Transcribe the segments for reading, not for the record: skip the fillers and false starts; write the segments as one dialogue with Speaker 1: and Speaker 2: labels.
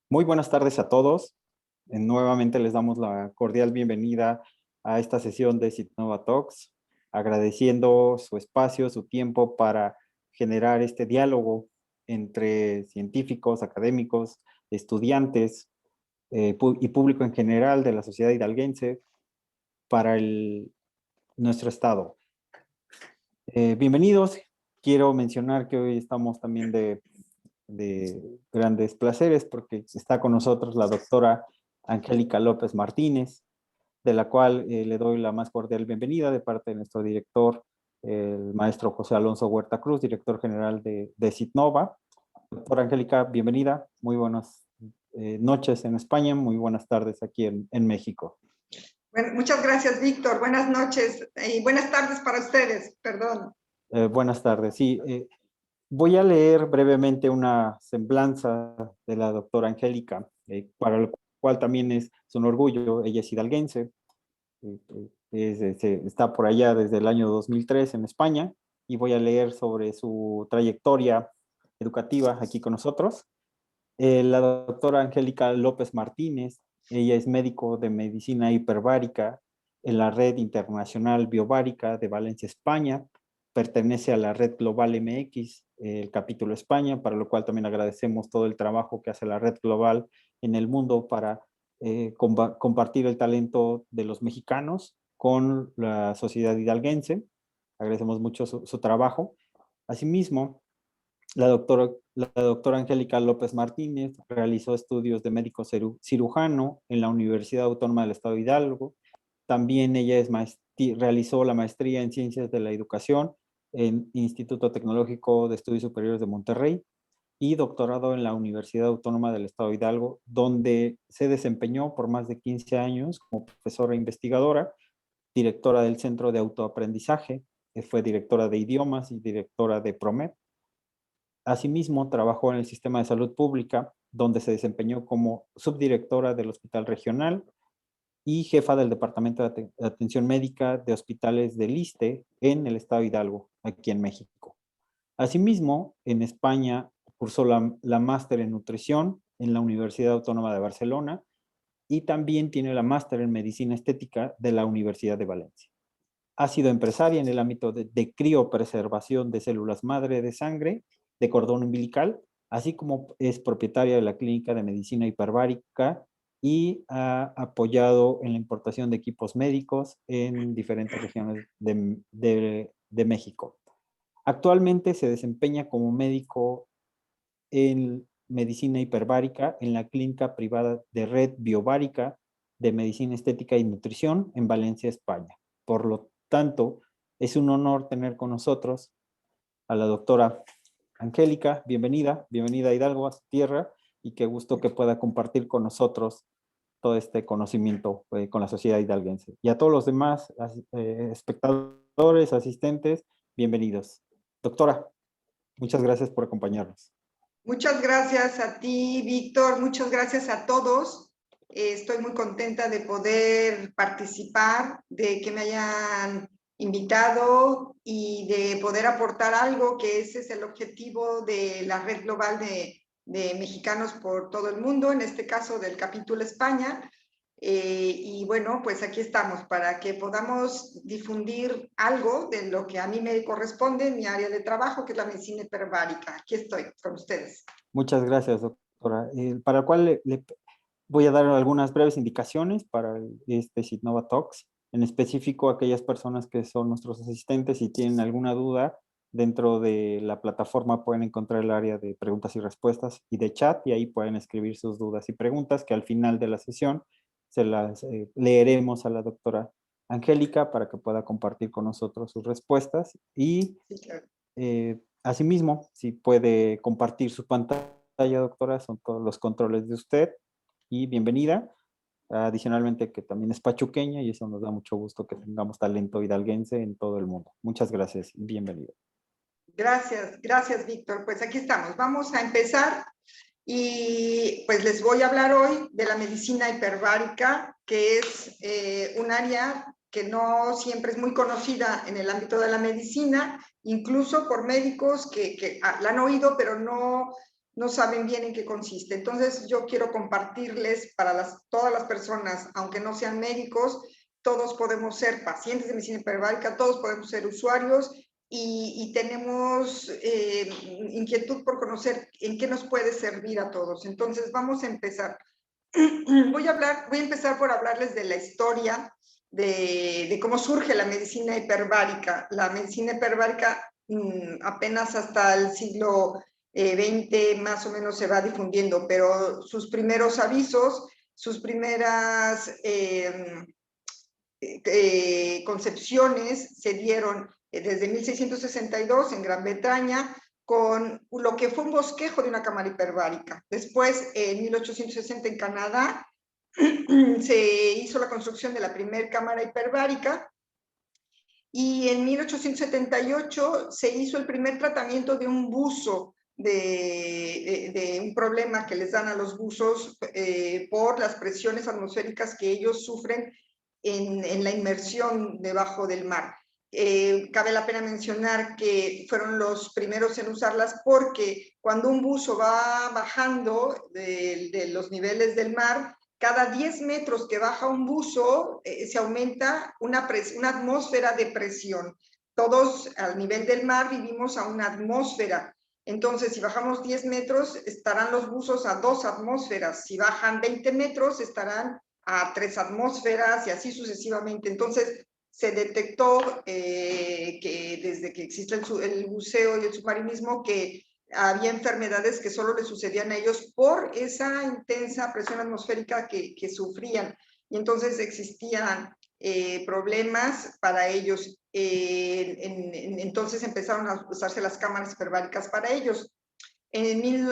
Speaker 1: Muy buenas tardes a todos. Nuevamente les damos la cordial bienvenida a esta sesión de Citnova Talks, agradeciendo su espacio, su tiempo para generar este diálogo entre científicos, académicos, estudiantes y público en general de la sociedad hidalguense para nuestro estado. Bienvenidos. Quiero mencionar que hoy estamos también de grandes placeres porque está con nosotros la doctora Angélica López Martínez, de la cual le doy la más cordial bienvenida de parte de nuestro director, el maestro José Alonso Huerta Cruz, director general de Citnova. Doctora Angélica, bienvenida. Muy buenas noches en España, muy buenas tardes aquí en México.
Speaker 2: Bueno, muchas gracias, Víctor. Buenas noches y buenas tardes para ustedes, perdón.
Speaker 1: Buenas tardes, sí. Voy a leer brevemente una semblanza de la doctora Angélica, para el cual también es un orgullo. Ella es hidalguense, está por allá desde el año 2003 en España, y voy a leer sobre su trayectoria educativa aquí con nosotros. La doctora Angélica López Martínez, ella es médico de medicina hiperbárica en la Red Internacional Biobárica de Valencia, España. Pertenece a la Red Global MX, el capítulo España, para lo cual también agradecemos todo el trabajo que hace la Red Global en el mundo para compartir el talento de los mexicanos con la sociedad hidalguense. Agradecemos mucho su trabajo. Asimismo, la doctora Angélica López Martínez realizó estudios de médico cirujano en la Universidad Autónoma del Estado de Hidalgo. También ella realizó la maestría en Ciencias de la Educación en Instituto Tecnológico de Estudios Superiores de Monterrey y doctorado en la Universidad Autónoma del Estado de Hidalgo, donde se desempeñó por más de 15 años como profesora investigadora, directora del Centro de Autoaprendizaje, fue directora de idiomas y directora de PROMED. Asimismo, trabajó en el sistema de salud pública, donde se desempeñó como subdirectora del Hospital Regional y jefa del Departamento de Atención Médica de Hospitales del ISSSTE en el Estado de Hidalgo, aquí en México. Asimismo, en España cursó la máster en nutrición en la Universidad Autónoma de Barcelona y también tiene la máster en medicina estética de la Universidad de Valencia. Ha sido empresaria en el ámbito de criopreservación de células madre de sangre, de cordón umbilical, así como es propietaria de la Clínica de Medicina Hiperbárica y ha apoyado en la importación de equipos médicos en diferentes regiones de México. Actualmente se desempeña como médico en medicina hiperbárica en la clínica privada de Red Biobárica de Medicina Estética y Nutrición en Valencia, España. Por lo tanto, es un honor tener con nosotros a la doctora Angélica. Bienvenida a Hidalgo, a su tierra, y qué gusto que pueda compartir con nosotros todo este conocimiento con la sociedad hidalguense. Y a todos los demás espectadores, asistentes, bienvenidos. Doctora, muchas gracias por acompañarnos.
Speaker 2: Muchas gracias a ti, Víctor. Muchas gracias a todos. Estoy muy contenta de poder participar, de que me hayan invitado y de poder aportar algo, que ese es el objetivo de la Red Global de Mexicanos por todo el mundo, en este caso del capítulo España. Y bueno, pues aquí estamos para que podamos difundir algo de lo que a mí me corresponde en mi área de trabajo, que es la medicina hiperbárica. Aquí estoy con ustedes.
Speaker 1: Muchas gracias, doctora. Para el cual le voy a dar algunas breves indicaciones para este Citnova Talks. En específico, aquellas personas que son nuestros asistentes y tienen alguna duda, dentro de la plataforma pueden encontrar el área de preguntas y respuestas y de chat, y ahí pueden escribir sus dudas y preguntas que al final de la sesión se las leeremos a la doctora Angélica para que pueda compartir con nosotros sus respuestas. Y
Speaker 2: Sí, claro.
Speaker 1: asimismo, si puede compartir su pantalla, doctora, son todos los controles de usted. Y bienvenida. Adicionalmente, que también es pachuqueña, y eso nos da mucho gusto que tengamos talento hidalguense en todo el mundo. Muchas gracias y bienvenido.
Speaker 2: Gracias, gracias, Víctor. Pues aquí estamos. Vamos a empezar y pues les voy a hablar hoy de la medicina hiperbárica, que es un área que no siempre es muy conocida en el ámbito de la medicina, incluso por médicos que la han oído, pero no no saben bien en qué consiste. Entonces, yo quiero compartirles para todas las personas, aunque no sean médicos, todos podemos ser pacientes de medicina hiperbárica, todos podemos ser usuarios y tenemos inquietud por conocer en qué nos puede servir a todos. Entonces, vamos a empezar. Voy a empezar por hablarles de la historia de cómo surge la medicina hiperbárica. La medicina hiperbárica apenas hasta el siglo XX más o menos se va difundiendo, pero sus primeros avisos, sus primeras concepciones se dieron desde 1662 en Gran Bretaña, con lo que fue un bosquejo de una cámara hiperbárica. Después, en 1860 en Canadá, se hizo la construcción de la primera cámara hiperbárica y en 1878 se hizo el primer tratamiento de un buzo, de un problema que les dan a los buzos por las presiones atmosféricas que ellos sufren en la inmersión debajo del mar. Cabe la pena mencionar que fueron los primeros en usarlas porque cuando un buzo va bajando de los niveles del mar, cada 10 metros que baja un buzo se aumenta una atmósfera de presión. Todos al nivel del mar vivimos a una atmósfera. Entonces, si bajamos 10 metros, estarán los buzos a 2 atmósferas. Si bajan 20 metros, estarán a 3 atmósferas y así sucesivamente. Entonces, se detectó que desde que existe el buceo y el submarinismo, que había enfermedades que solo les sucedían a ellos por esa intensa presión atmosférica que sufrían. Y entonces existían problemas para ellos. Entonces empezaron a usarse las cámaras hiperbáricas para ellos. En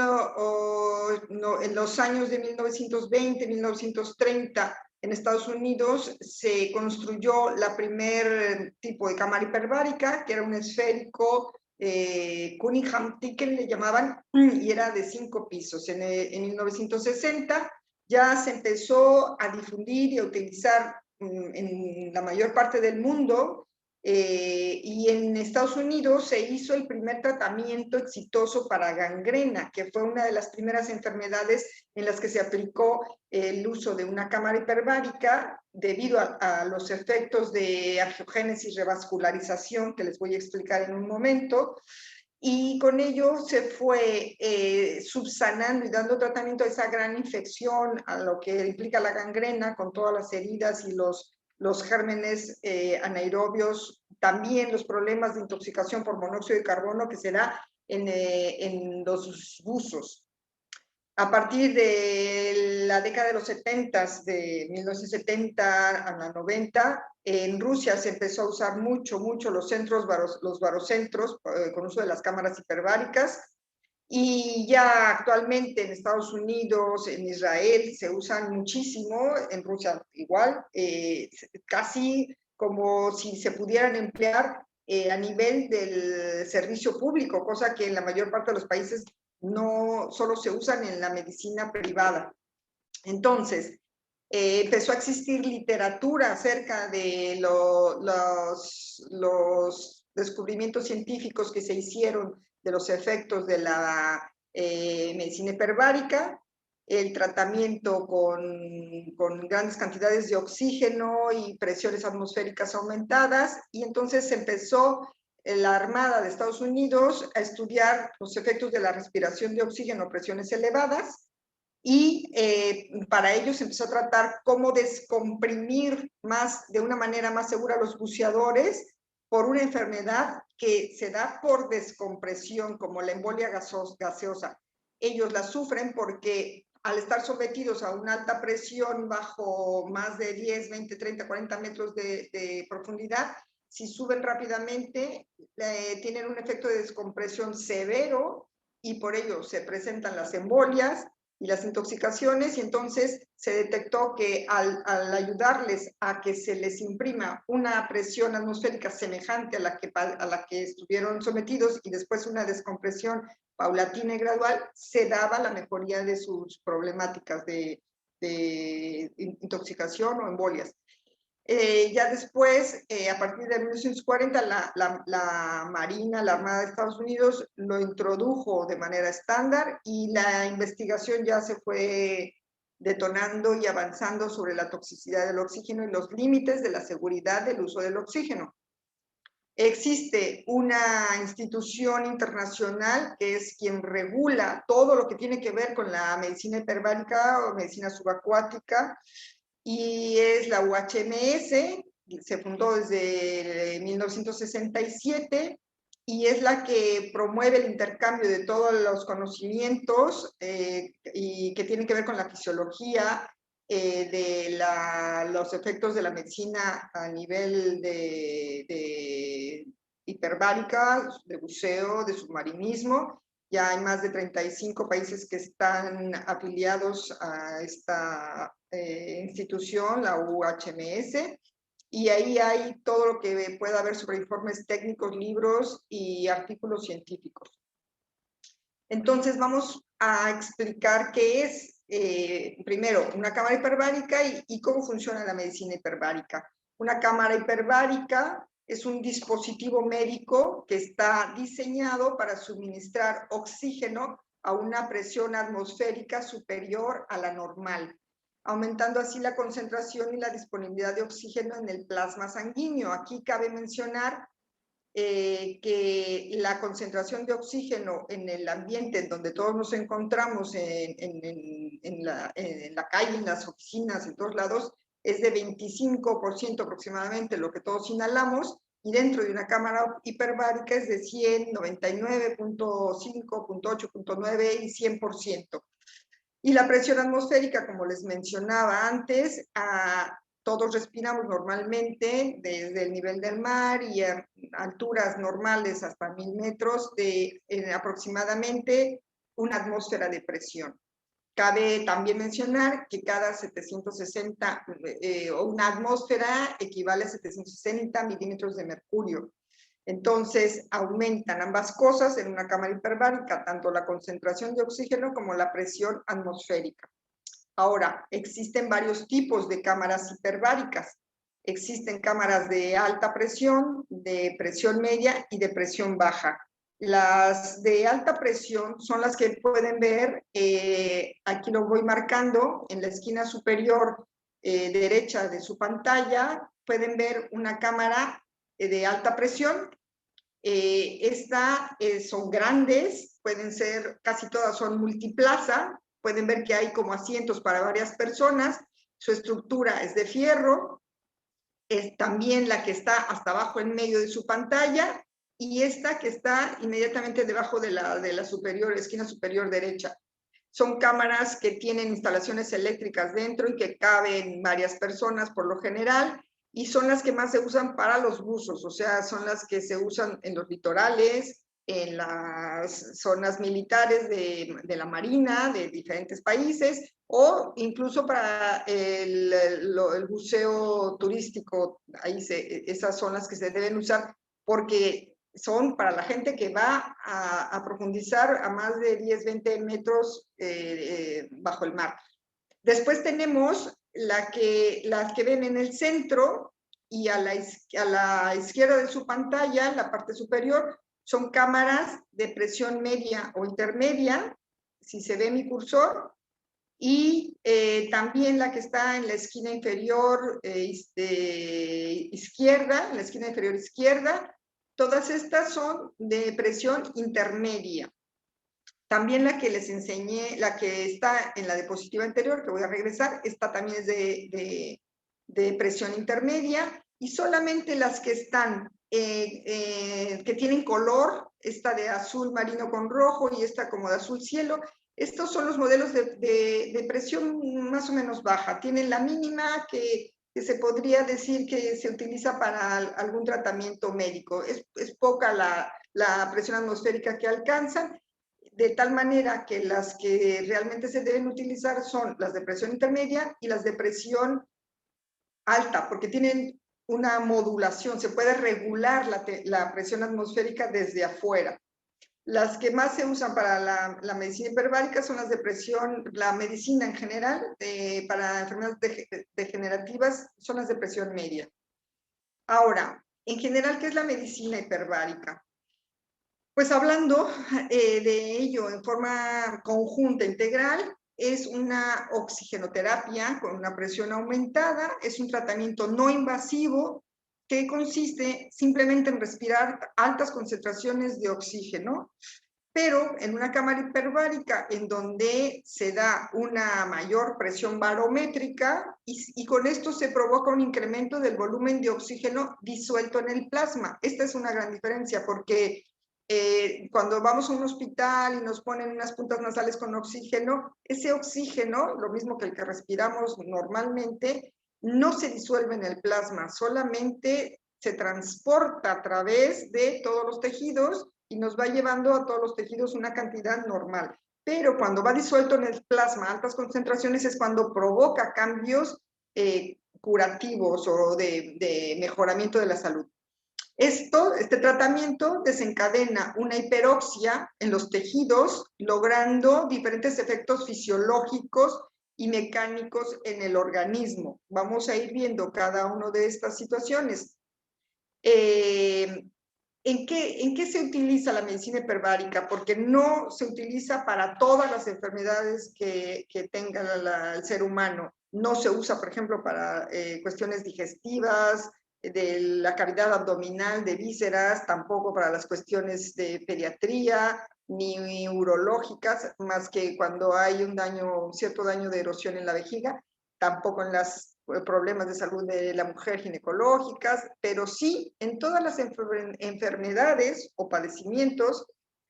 Speaker 2: los años de 1920, 1930, en Estados Unidos se construyó la primer tipo de cámara hiperbárica, que era un esférico Cunningham-Ticken le llamaban, y era de 5 pisos. En 1960 ya se empezó a difundir y a utilizar en la mayor parte del mundo, y en Estados Unidos se hizo el primer tratamiento exitoso para gangrena, que fue una de las primeras enfermedades en las que se aplicó el uso de una cámara hiperbárica debido a los efectos de angiogénesis, revascularización, que les voy a explicar en un momento. Y con ello se fue subsanando y dando tratamiento a esa gran infección, a lo que implica la gangrena, con todas las heridas y los gérmenes anaerobios, también los problemas de intoxicación por monóxido de carbono que se da en los buzos. A partir de la década de los 70, de 1970 a la 90, en Rusia se empezó a usar mucho los barocentros con uso de las cámaras hiperbáricas, y ya actualmente en Estados Unidos, en Israel, se usan muchísimo, en Rusia igual, casi como si se pudieran emplear a nivel del servicio público, cosa que en la mayor parte de los países no solo se usan en la medicina privada. Entonces, empezó a existir literatura acerca de los descubrimientos científicos que se hicieron de los efectos de la medicina hiperbárica, el tratamiento con grandes cantidades de oxígeno y presiones atmosféricas aumentadas, y entonces se empezó la Armada de Estados Unidos a estudiar los efectos de la respiración de oxígeno a presiones elevadas, y para ello se empezó a tratar cómo descomprimir de una manera más segura a los buceadores por una enfermedad que se da por descompresión, como la embolia gaseosa. Ellos la sufren porque al estar sometidos a una alta presión bajo más de 10, 20, 30, 40 metros de profundidad, si suben rápidamente, tienen un efecto de descompresión severo, y por ello se presentan las embolias y las intoxicaciones, y entonces se detectó que al ayudarles a que se les imprima una presión atmosférica semejante a la que estuvieron sometidos, y después una descompresión paulatina y gradual, se daba la mejoría de sus problemáticas de intoxicación o embolias. Ya después, a partir de 1940, la Marina, la Armada de Estados Unidos, lo introdujo de manera estándar y la investigación ya se fue detonando y avanzando sobre la toxicidad del oxígeno y los límites de la seguridad del uso del oxígeno. Existe una institución internacional que es quien regula todo lo que tiene que ver con la medicina hiperbárica o medicina subacuática, y es la UHMS, se fundó desde 1967 y es la que promueve el intercambio de todos los conocimientos y que tienen que ver con la fisiología de los efectos de la medicina a nivel de hiperbárica, de buceo, de submarinismo. Ya hay más de 35 países que están afiliados a esta institución, la UHMS, y ahí hay todo lo que pueda haber sobre informes técnicos, libros y artículos científicos. Entonces vamos a explicar qué es, primero, una cámara hiperbárica y cómo funciona la medicina hiperbárica. Una cámara hiperbárica es un dispositivo médico que está diseñado para suministrar oxígeno a una presión atmosférica superior a la normal, aumentando así la concentración y la disponibilidad de oxígeno en el plasma sanguíneo. Aquí cabe mencionar que la concentración de oxígeno en el ambiente en donde todos nos encontramos, en la calle, en las oficinas, en todos lados, es de 25% aproximadamente lo que todos inhalamos, y dentro de una cámara hiperbárica es de 100, 99.5, 0.8, 0.9 y 100%. Y la presión atmosférica, como les mencionaba antes, todos respiramos normalmente desde el nivel del mar y a alturas normales hasta 1000 metros de aproximadamente una atmósfera de presión. Cabe también mencionar que cada 760, una atmósfera equivale a 760 milímetros de mercurio. Entonces, aumentan ambas cosas en una cámara hiperbárica, tanto la concentración de oxígeno como la presión atmosférica. Ahora, existen varios tipos de cámaras hiperbáricas. Existen cámaras de alta presión, de presión media y de presión baja. Las de alta presión son las que pueden ver, aquí lo voy marcando, en la esquina superior derecha de su pantalla, pueden ver una cámara de alta presión. Son grandes, pueden ser, casi todas son multiplaza, pueden ver que hay como asientos para varias personas, su estructura es de fierro, es también la que está hasta abajo en medio de su pantalla, y esta que está inmediatamente debajo de la superior, esquina superior derecha. Son cámaras que tienen instalaciones eléctricas dentro y que caben varias personas por lo general, y son las que más se usan para los buzos, o sea, son las que se usan en los litorales, en las zonas militares de la Marina de diferentes países, o incluso para el buceo turístico. Esas son las que se deben usar porque son para la gente que va a profundizar a más de 10, 20 metros bajo el mar. Después tenemos las que ven en el centro, y a la izquierda de su pantalla, en la parte superior, son cámaras de presión media o intermedia, si se ve mi cursor, y también la que está en la esquina inferior izquierda, en la esquina inferior izquierda. Todas estas son de presión intermedia. También la que les enseñé, la que está en la diapositiva anterior, que voy a regresar, esta también es de presión intermedia, y solamente las que están, que tienen color, esta de azul marino con rojo y esta como de azul cielo, estos son los modelos de presión más o menos baja. Tienen la mínima que se podría decir que se utiliza para algún tratamiento médico. Es poca la presión atmosférica que alcanzan, de tal manera que las que realmente se deben utilizar son las de presión intermedia y las de presión alta, porque tienen una modulación, se puede regular la presión atmosférica desde afuera. Las que más se usan para la medicina hiperbárica son las de presión, la medicina en general, para enfermedades degenerativas, son las de presión media. Ahora, en general, ¿qué es la medicina hiperbárica? Pues hablando de ello en forma conjunta, integral, es una oxigenoterapia con una presión aumentada, es un tratamiento no invasivo que consiste simplemente en respirar altas concentraciones de oxígeno, pero en una cámara hiperbárica en donde se da una mayor presión barométrica y con esto se provoca un incremento del volumen de oxígeno disuelto en el plasma. Esta es una gran diferencia porque cuando vamos a un hospital y nos ponen unas puntas nasales con oxígeno, ese oxígeno, lo mismo que el que respiramos normalmente, no se disuelve en el plasma, solamente se transporta a través de todos los tejidos y nos va llevando a todos los tejidos una cantidad normal. Pero cuando va disuelto en el plasma a altas concentraciones es cuando provoca cambios curativos o de mejoramiento de la salud. Este tratamiento desencadena una hiperoxia en los tejidos, logrando diferentes efectos fisiológicos y mecánicos en el organismo. Vamos a ir viendo cada una de estas situaciones. ¿En qué se utiliza la medicina hiperbárica? Porque no se utiliza para todas las enfermedades que tenga el ser humano. No se usa, por ejemplo, para cuestiones digestivas, de la cavidad abdominal, de vísceras, tampoco para las cuestiones de pediatría, ni urológicas, más que cuando hay un cierto daño de erosión en la vejiga, tampoco en los problemas de salud de la mujer ginecológicas, pero sí en todas las enfermedades o padecimientos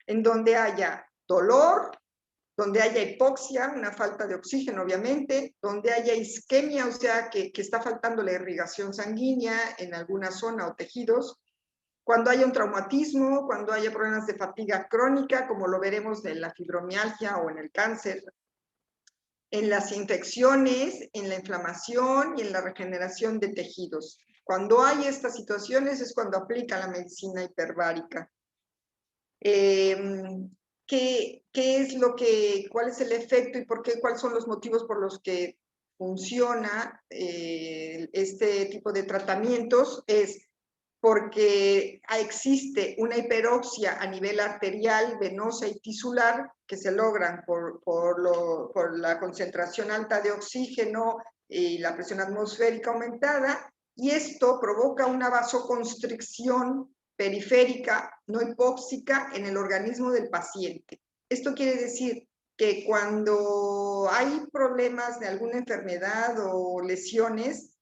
Speaker 2: en donde haya dolor, donde haya hipoxia, una falta de oxígeno obviamente, donde haya isquemia, o sea que está faltando la irrigación sanguínea en alguna zona o tejidos, cuando haya un traumatismo, cuando haya problemas de fatiga crónica, como lo veremos en la fibromialgia o en el cáncer, en las infecciones, en la inflamación y en la regeneración de tejidos. Cuando hay estas situaciones es cuando aplica la medicina hiperbárica. ¿Cuál es el efecto y cuáles son los motivos por los que funciona este tipo de tratamientos? Es porque existe una hiperoxia a nivel arterial, venosa y tisular que se logran por la concentración alta de oxígeno y la presión atmosférica aumentada, y esto provoca una vasoconstricción periférica no hipóxica en el organismo del paciente. Esto quiere decir que cuando hay problemas de alguna enfermedad o lesiones,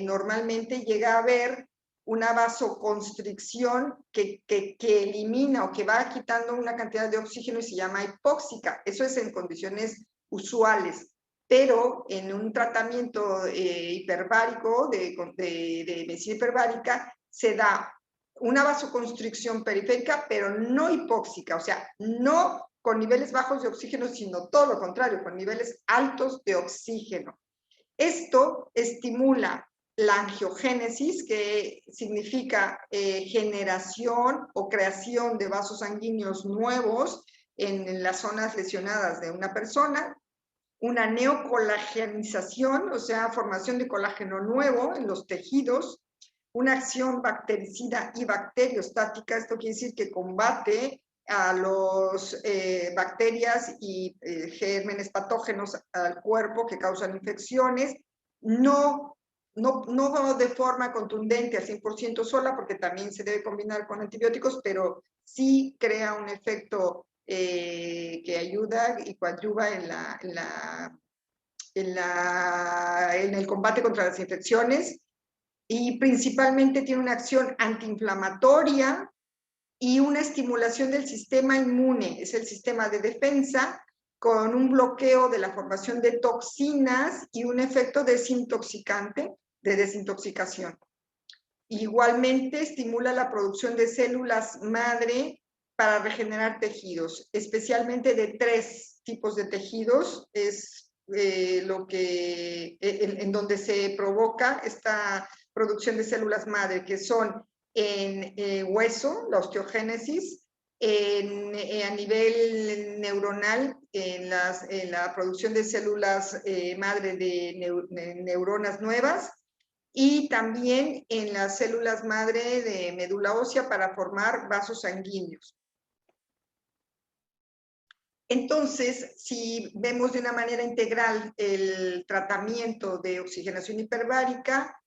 Speaker 2: normalmente llega a haber una vasoconstricción que elimina o que va quitando una cantidad de oxígeno y se llama hipóxica. Eso es en condiciones usuales, pero en un tratamiento hiperbárico, de medicina hiperbárica, se da una vasoconstricción periférica, pero no hipóxica, o sea, no con niveles bajos de oxígeno, sino todo lo contrario, con niveles altos de oxígeno. Esto estimula la angiogénesis, que significa generación o creación de vasos sanguíneos nuevos en las zonas lesionadas de una persona, una neocolagenización, o sea, formación de colágeno nuevo en los tejidos, una acción bactericida y bacteriostática. Esto quiere decir que combate a las bacterias y gérmenes patógenos al cuerpo que causan infecciones, no de forma contundente al 100% sola, porque también se debe combinar con antibióticos, pero sí crea un efecto que ayuda y coadyuva en el combate contra las infecciones, y principalmente tiene una acción antiinflamatoria y una estimulación del sistema inmune, es el sistema de defensa, con un bloqueo de la formación de toxinas y un efecto desintoxicante, de desintoxicación. Igualmente estimula la producción de células madre para regenerar tejidos, especialmente de 3 tipos de tejidos, es en donde se provoca esta producción de células madre, que son en hueso, la osteogénesis, a nivel neuronal, en la producción de células madre de neuronas nuevas, y también en las células madre de médula ósea para formar vasos sanguíneos. Entonces, si vemos de una manera integral el tratamiento de oxigenación hiperbárica,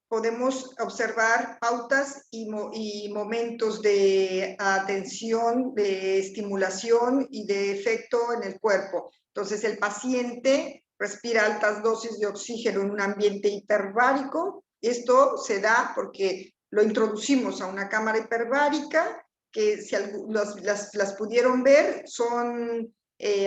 Speaker 2: podemos observar pautas y momentos de atención, de estimulación y de efecto en el cuerpo. Entonces, el paciente respira altas dosis de oxígeno en un ambiente hiperbárico. Esto se da porque lo introducimos a una cámara hiperbárica, que si las pudieron ver, son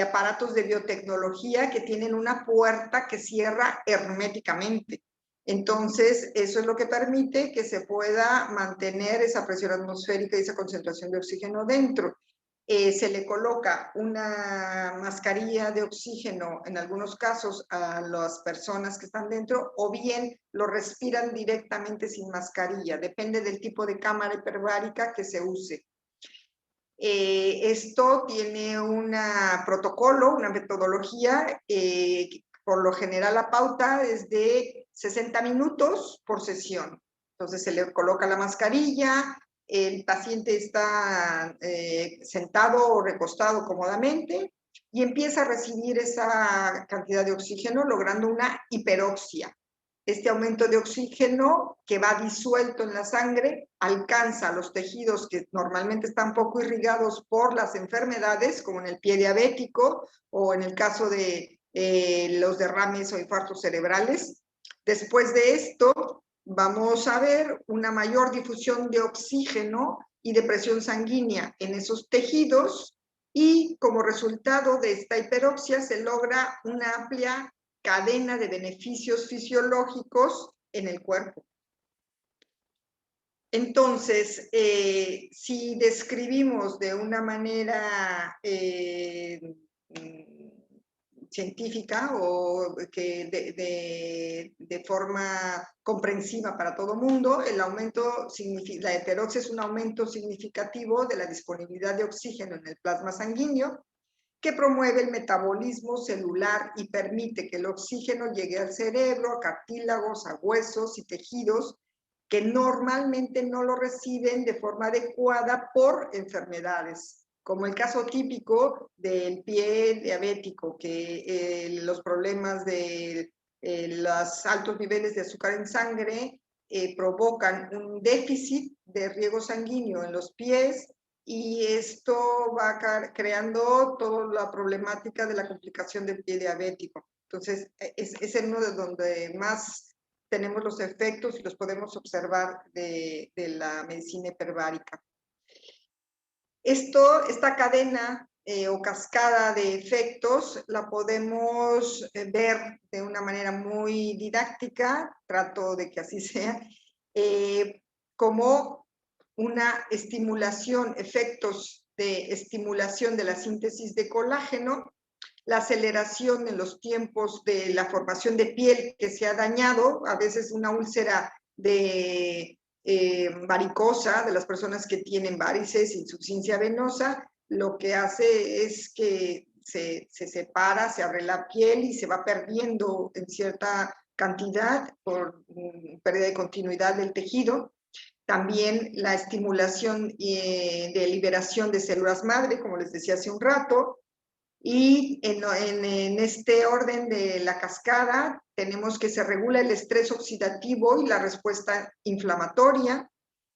Speaker 2: aparatos de biotecnología que tienen una puerta que cierra herméticamente. Entonces, eso es lo que permite que se pueda mantener esa presión atmosférica y esa concentración de oxígeno dentro. Se le coloca una mascarilla de oxígeno, en algunos casos, a las personas que están dentro, o bien lo respiran directamente sin mascarilla. Depende del tipo de cámara hiperbárica que se use. Esto tiene un protocolo, una metodología, por lo general la pauta es de 60 minutos por sesión. Entonces se le coloca la mascarilla, el paciente está sentado o recostado cómodamente y empieza a recibir esa cantidad de oxígeno logrando una hiperoxia. Este aumento de oxígeno que va disuelto en la sangre alcanza los tejidos que normalmente están poco irrigados por las enfermedades, como en el pie diabético o en el caso de los derrames o infartos cerebrales. Después de esto, vamos a ver una mayor difusión de oxígeno y de presión sanguínea en esos tejidos, y como resultado de esta hiperoxia se logra una amplia cadena de beneficios fisiológicos en el cuerpo. Entonces, si describimos de una manera científica o que de forma comprensiva para todo mundo, el aumento, la hiperoxia es un aumento significativo de la disponibilidad de oxígeno en el plasma sanguíneo, que promueve el metabolismo celular y permite que el oxígeno llegue al cerebro, a cartílagos, a huesos y tejidos que normalmente no lo reciben de forma adecuada por enfermedades, como el caso típico del pie diabético, que los problemas de los altos niveles de azúcar en sangre provocan un déficit de riego sanguíneo en los pies, y esto va creando toda la problemática de la complicación del pie diabético. Entonces, es uno de donde más tenemos los efectos y los podemos observar de la medicina hiperbárica. Esta cadena o cascada de efectos la podemos ver de una manera muy didáctica, trato de que así sea, como una estimulación, efectos de estimulación de la síntesis de colágeno, la aceleración en los tiempos de la formación de piel que se ha dañado, a veces una úlcera de varicosa, de las personas que tienen varices, insuficiencia venosa, lo que hace es que se separa, se abre la piel y se va perdiendo en cierta cantidad por pérdida de continuidad del tejido. También la estimulación de liberación de células madre, como les decía hace un rato. Y en este orden de la cascada tenemos que se regula el estrés oxidativo y la respuesta inflamatoria,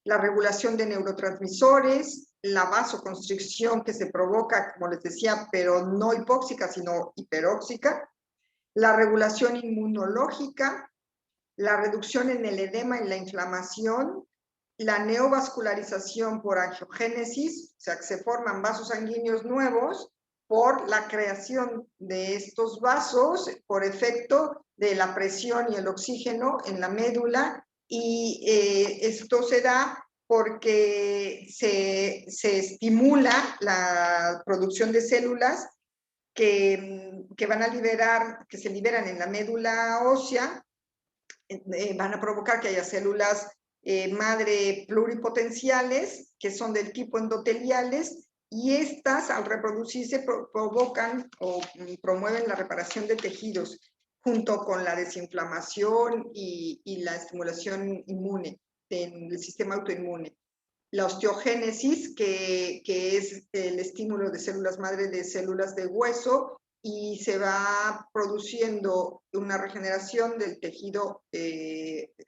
Speaker 2: la regulación de neurotransmisores, la vasoconstricción que se provoca, como les decía, pero no hipóxica, sino hiperóxica, la regulación inmunológica, la reducción en el edema y la inflamación, la neovascularización por angiogénesis, o sea, que se forman vasos sanguíneos nuevos por la creación de estos vasos por efecto de la presión y el oxígeno en la médula, y esto se da porque se estimula la producción de células que van a liberar, que se liberan en la médula ósea, van a provocar que haya células madre pluripotenciales, que son del tipo endoteliales, y estas al reproducirse provocan o promueven la reparación de tejidos junto con la desinflamación y la estimulación inmune del sistema autoinmune. La osteogénesis, que es el estímulo de células madre de células de hueso, y se va produciendo una regeneración del tejido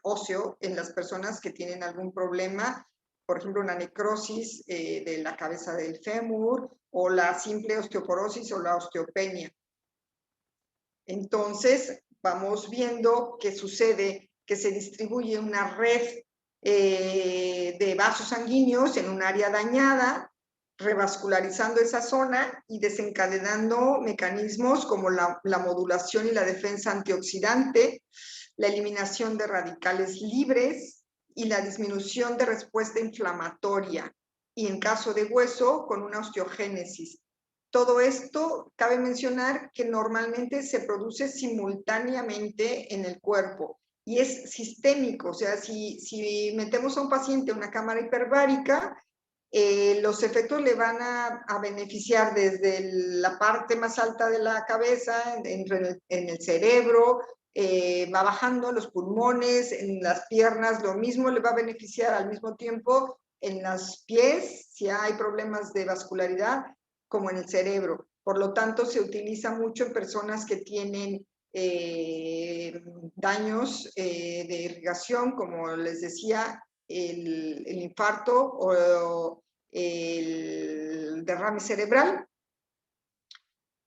Speaker 2: óseo en las personas que tienen algún problema, por ejemplo, una necrosis de la cabeza del fémur, o la simple osteoporosis o la osteopenia. Entonces, vamos viendo qué sucede, que se distribuye una red de vasos sanguíneos en un área dañada, revascularizando esa zona y desencadenando mecanismos como la modulación y la defensa antioxidante, la eliminación de radicales libres y la disminución de respuesta inflamatoria, y en caso de hueso, con una osteogénesis. Todo esto, cabe mencionar que normalmente se produce simultáneamente en el cuerpo y es sistémico. O sea, si metemos a un paciente en una cámara hiperbárica, los efectos le van a beneficiar desde la parte más alta de la cabeza, en el cerebro, va bajando los pulmones, en las piernas, lo mismo le va a beneficiar al mismo tiempo en los pies, si hay problemas de vascularidad, como en el cerebro. Por lo tanto, se utiliza mucho en personas que tienen daños de irrigación, como les decía, el infarto o el derrame cerebral,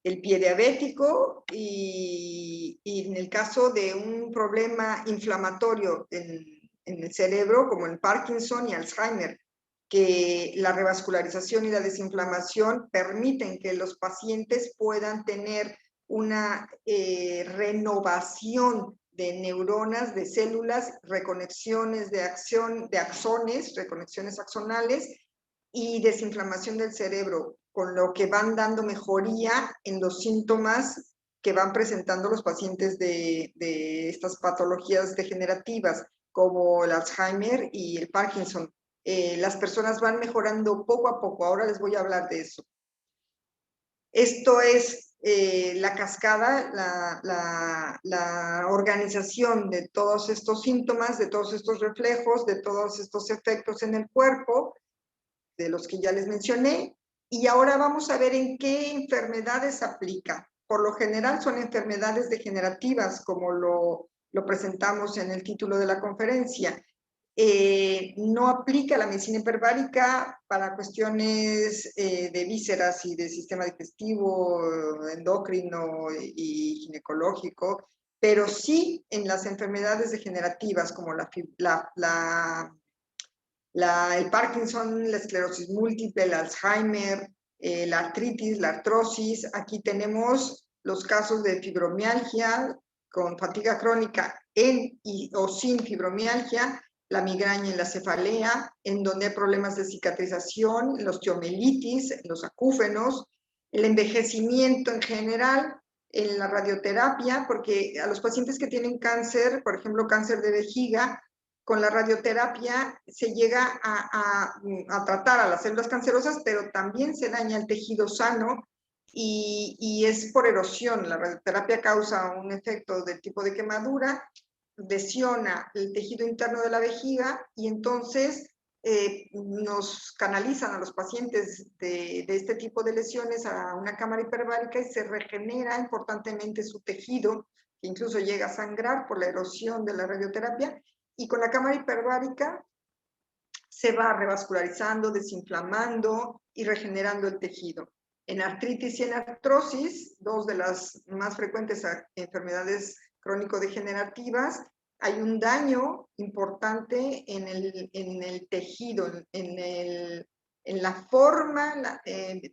Speaker 2: el pie diabético, y en el caso de un problema inflamatorio en el cerebro, como el Parkinson y Alzheimer, que la revascularización y la desinflamación permiten que los pacientes puedan tener una renovación de neuronas, de células, reconexiones de axones, reconexiones axonales, y desinflamación del cerebro, con lo que van dando mejoría en los síntomas que van presentando los pacientes de estas patologías degenerativas, como el Alzheimer y el Parkinson. Las personas van mejorando poco a poco. Ahora les voy a hablar de eso. Esto es la cascada, la organización de todos estos síntomas, de todos estos reflejos, de todos estos efectos en el cuerpo, de los que ya les mencioné. Y ahora vamos a ver en qué enfermedades aplica. Por lo general son enfermedades degenerativas, como lo presentamos en el título de la conferencia. No aplica la medicina hiperbárica para cuestiones de vísceras y de sistema digestivo, endocrino y ginecológico, pero sí en las enfermedades degenerativas como el Parkinson, la esclerosis múltiple, el Alzheimer, la artritis, la artrosis. Aquí tenemos los casos de fibromialgia con fatiga crónica o sin fibromialgia, la migraña y la cefalea, en donde hay problemas de cicatrización, la osteomielitis, los acúfenos, el envejecimiento en general, en la radioterapia, porque a los pacientes que tienen cáncer, por ejemplo, cáncer de vejiga, con la radioterapia se llega a tratar a las células cancerosas, pero también se daña el tejido sano y es por erosión. La radioterapia causa un efecto de tipo de quemadura, lesiona el tejido interno de la vejiga y entonces nos canalizan a los pacientes de este tipo de lesiones a una cámara hiperbárica y se regenera importantemente su tejido, que incluso llega a sangrar por la erosión de la radioterapia, y con la cámara hiperbárica se va revascularizando, desinflamando y regenerando el tejido. En artritis y en artrosis, dos de las más frecuentes enfermedades crónico-degenerativas, hay un daño importante en el tejido, en la forma,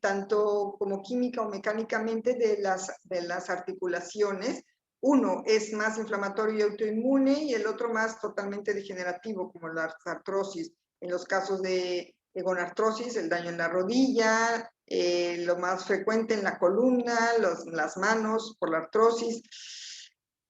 Speaker 2: tanto como química o mecánicamente, de las articulaciones. Uno es más inflamatorio y autoinmune y el otro más totalmente degenerativo, como la artrosis. En los casos de gonartrosis, el daño en la rodilla, lo más frecuente en la columna, las manos por la artrosis.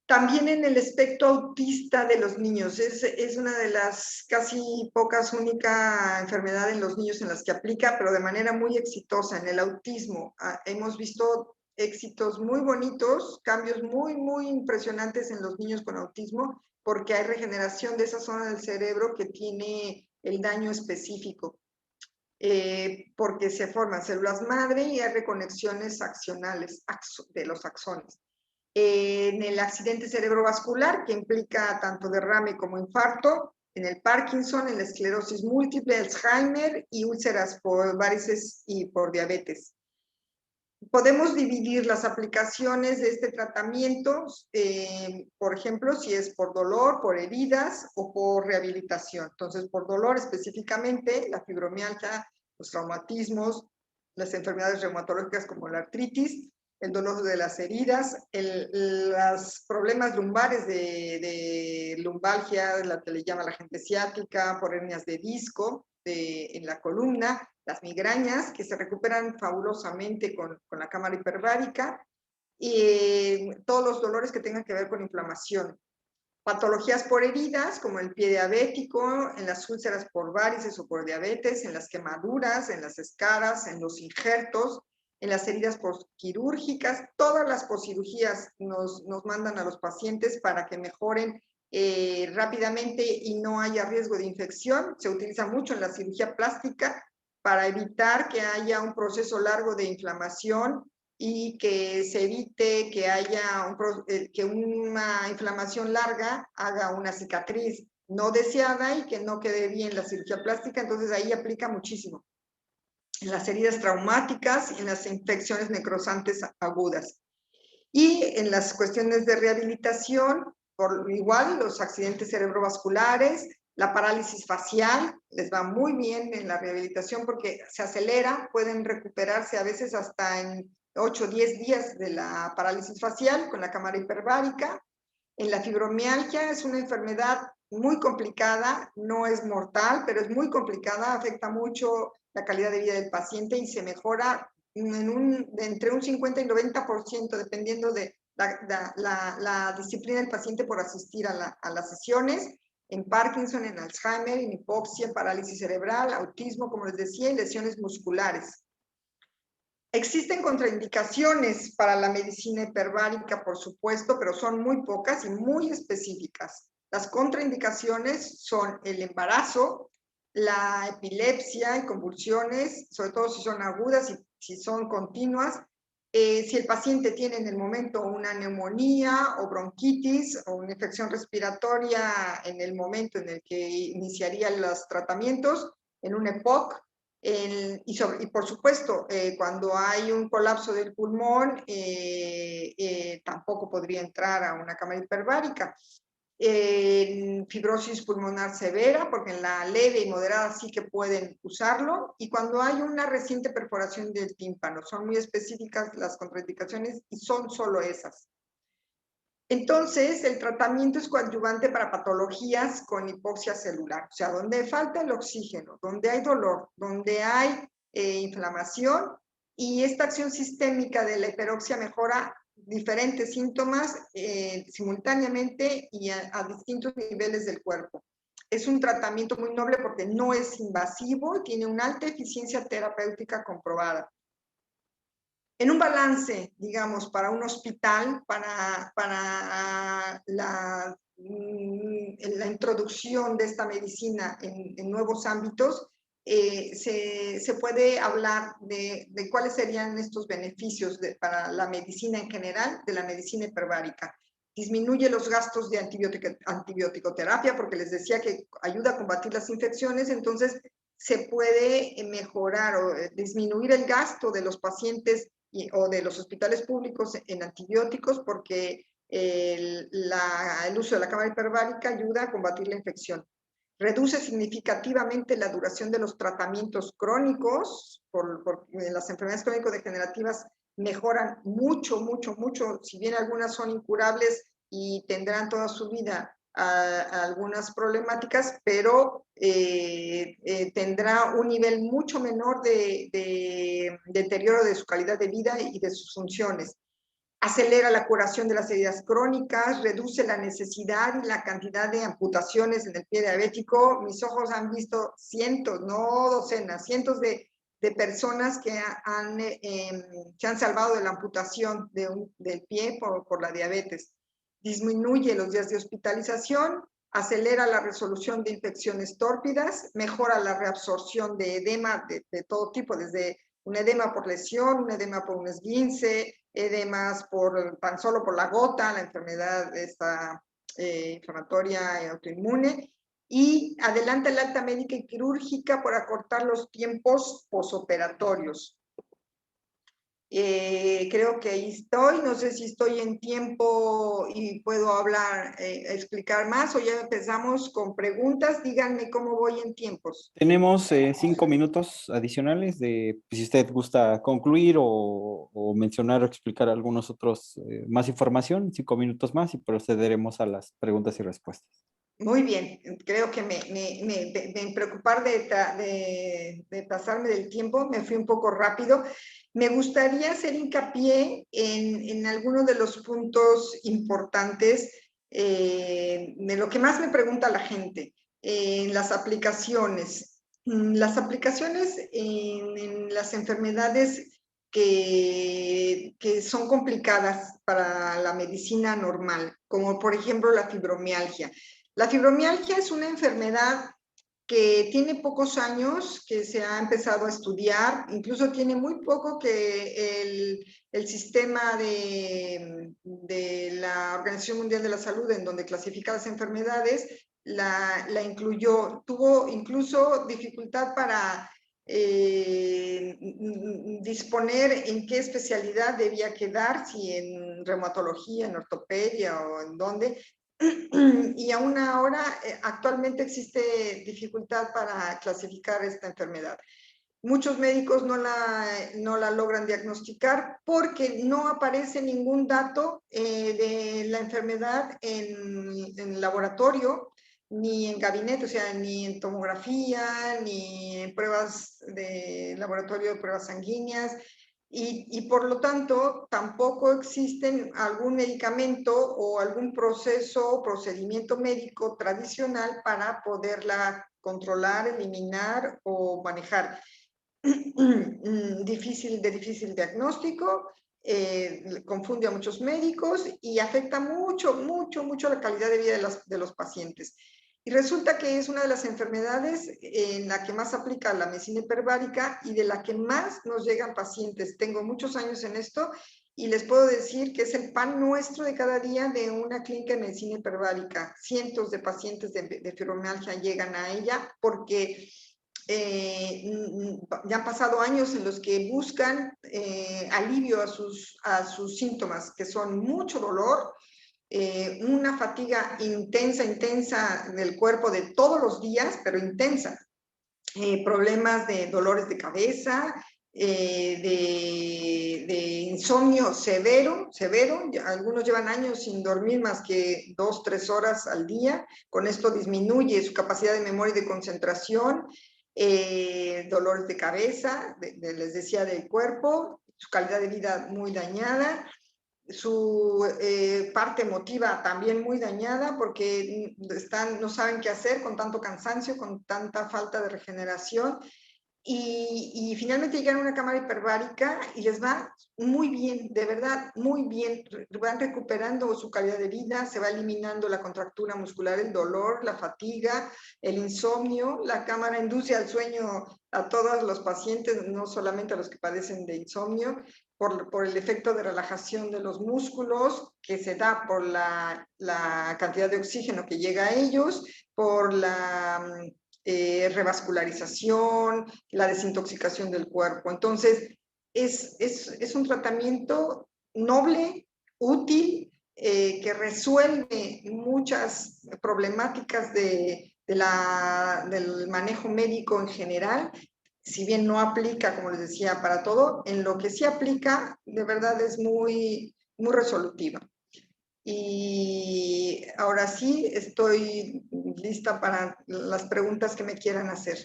Speaker 2: También en el espectro autista de los niños, es una de las casi pocas, única enfermedad en los niños en las que aplica, pero de manera muy exitosa. En el autismo hemos visto éxitos muy bonitos, cambios muy, muy impresionantes en los niños con autismo, porque hay regeneración de esa zona del cerebro que tiene el daño específico. Porque se forman células madre y hay reconexiones axonales de los axones. En el accidente cerebrovascular, que implica tanto derrame como infarto, en el Parkinson, en la esclerosis múltiple, Alzheimer y úlceras por varices y por diabetes. Podemos dividir las aplicaciones de este tratamiento, por ejemplo, si es por dolor, por heridas o por rehabilitación. Entonces, por dolor específicamente, la fibromialgia, los traumatismos, las enfermedades reumatológicas como la artritis, el dolor de las heridas, los problemas lumbares de lumbalgia, la que le llama la gente ciática, por hernias de disco en la columna, las migrañas, que se recuperan fabulosamente con la cámara hiperbárica, y todos los dolores que tengan que ver con inflamación. Patologías por heridas, como el pie diabético, en las úlceras por varices o por diabetes, en las quemaduras, en las escaras, en los injertos, en las heridas postquirúrgicas. Todas las poscirugías nos mandan a los pacientes para que mejoren rápidamente y no haya riesgo de infección. Se utiliza mucho en la cirugía plástica para evitar que haya un proceso largo de inflamación y que se evite que haya que una inflamación larga haga una cicatriz no deseada y que no quede bien la cirugía plástica. Entonces ahí aplica muchísimo en las heridas traumáticas y en las infecciones necrosantes agudas. Y en las cuestiones de rehabilitación, por igual, los accidentes cerebrovasculares, la parálisis facial, les va muy bien en la rehabilitación porque se acelera, pueden recuperarse a veces hasta en 8 o 10 días de la parálisis facial con la cámara hiperbárica. En la fibromialgia es una enfermedad muy complicada, no es mortal, pero es muy complicada, afecta mucho la calidad de vida del paciente y se mejora entre un 50 y 90%, dependiendo de la disciplina del paciente por asistir a las sesiones. En Parkinson, en Alzheimer, en hipoxia, parálisis cerebral, autismo, como les decía, y lesiones musculares. Existen contraindicaciones para la medicina hiperbárica, por supuesto, pero son muy pocas y muy específicas. Las contraindicaciones son el embarazo, la epilepsia y convulsiones, sobre todo si son agudas y si son continuas, si el paciente tiene en el momento una neumonía o bronquitis o una infección respiratoria en el momento en el que iniciaría los tratamientos, en un EPOC, y por supuesto, cuando hay un colapso del pulmón, tampoco podría entrar a una cámara hiperbárica. Fibrosis pulmonar severa, porque en la leve y moderada sí que pueden usarlo, y cuando hay una reciente perforación del tímpano, son muy específicas las contraindicaciones y son solo esas. Entonces, el tratamiento es coadyuvante para patologías con hipoxia celular, o sea, donde falta el oxígeno, donde hay dolor, donde hay inflamación, y esta acción sistémica de la hiperoxia mejora diferentes síntomas simultáneamente y a distintos niveles del cuerpo. Es un tratamiento muy noble porque no es invasivo y tiene una alta eficiencia terapéutica comprobada. En un balance, digamos, para un hospital, para la introducción de esta medicina en nuevos ámbitos, se puede hablar de cuáles serían estos beneficios para la medicina en general, de la medicina hiperbárica. Disminuye los gastos de antibiótico-terapia, porque les decía que ayuda a combatir las infecciones, entonces se puede mejorar o disminuir el gasto de los pacientes o de los hospitales públicos en antibióticos, porque el uso de la cámara hiperbárica ayuda a combatir la infección. Reduce significativamente la duración de los tratamientos crónicos, las enfermedades crónico-degenerativas mejoran mucho, mucho, mucho, si bien algunas son incurables y tendrán toda su vida algunas problemáticas, pero tendrá un nivel mucho menor de deterioro de su calidad de vida y de sus funciones. acelera la curación de las heridas crónicas, reduce la necesidad y la cantidad de amputaciones en el pie diabético. Mis ojos han visto cientos, no docenas, cientos de personas que se han salvado de la amputación del pie por la diabetes. Disminuye los días de hospitalización, acelera la resolución de infecciones tórpidas, mejora la reabsorción de edema de todo tipo, desde un edema por lesión, un edema por un esguince, edemas tan solo por la gota, la enfermedad esta, inflamatoria y autoinmune, y adelanta la alta médica y quirúrgica por acortar los tiempos posoperatorios. Creo que ahí estoy, no sé si estoy en tiempo y puedo hablar, explicar más, o ya empezamos con preguntas. Díganme cómo voy en tiempos.
Speaker 1: Tenemos 5 minutos adicionales de si usted gusta concluir o mencionar o explicar algunos otros, más información, 5 minutos más y procederemos a las preguntas y respuestas.
Speaker 2: Muy bien, creo que me preocupar de pasarme del tiempo, me fui un poco rápido. Me gustaría hacer hincapié en algunos de los puntos importantes de lo que más me pregunta la gente, en las aplicaciones. Las aplicaciones en las enfermedades que son complicadas para la medicina normal, como por ejemplo la fibromialgia. La fibromialgia es una enfermedad que tiene pocos años, que se ha empezado a estudiar, incluso tiene muy poco que el sistema de la Organización Mundial de la Salud, en donde clasifica las enfermedades, la incluyó. Tuvo incluso dificultad para disponer en qué especialidad debía quedar, si en reumatología, en ortopedia o en dónde. Y aún ahora, actualmente existe dificultad para clasificar esta enfermedad. Muchos médicos no la logran diagnosticar porque no aparece ningún dato de la enfermedad en laboratorio, ni en gabinete, o sea, ni en tomografía, ni en pruebas de laboratorio, pruebas sanguíneas. Y por lo tanto, tampoco existen algún medicamento o algún proceso o procedimiento médico tradicional para poderla controlar, eliminar o manejar. De difícil diagnóstico, confunde a muchos médicos y afecta mucho la calidad de vida de los pacientes. Y resulta que es una de las enfermedades en la que más aplica la medicina hiperbárica y de la que más nos llegan pacientes. Tengo muchos años en esto y les puedo decir que es el pan nuestro de cada día de una clínica de medicina hiperbárica. Cientos de pacientes de fibromialgia llegan a ella porque ya han pasado años en los que buscan alivio a sus síntomas, que son mucho dolor, una fatiga intensa del cuerpo de todos los días, pero intensa, problemas de dolores de cabeza, de insomnio severo, algunos llevan años sin dormir más que 2-3 horas al día, con esto disminuye su capacidad de memoria y de concentración, dolores de cabeza, les decía, del cuerpo, su calidad de vida muy dañada, su parte emotiva también muy dañada porque no saben qué hacer con tanto cansancio, con tanta falta de regeneración. Y finalmente llegan a una cámara hiperbárica y les va muy bien, de verdad, muy bien. Van recuperando su calidad de vida, se va eliminando la contractura muscular, el dolor, la fatiga, el insomnio. La cámara induce al sueño a todos los pacientes, no solamente a los que padecen de insomnio, por el efecto de relajación de los músculos que se da por la cantidad de oxígeno que llega a ellos, por la revascularización, la desintoxicación del cuerpo. Entonces, es un tratamiento noble, útil, que resuelve muchas problemáticas del manejo médico en general. Si bien no aplica, como les decía, para todo, en lo que sí aplica, de verdad es muy resolutiva. Y ahora sí, estoy lista para las preguntas que me quieran hacer.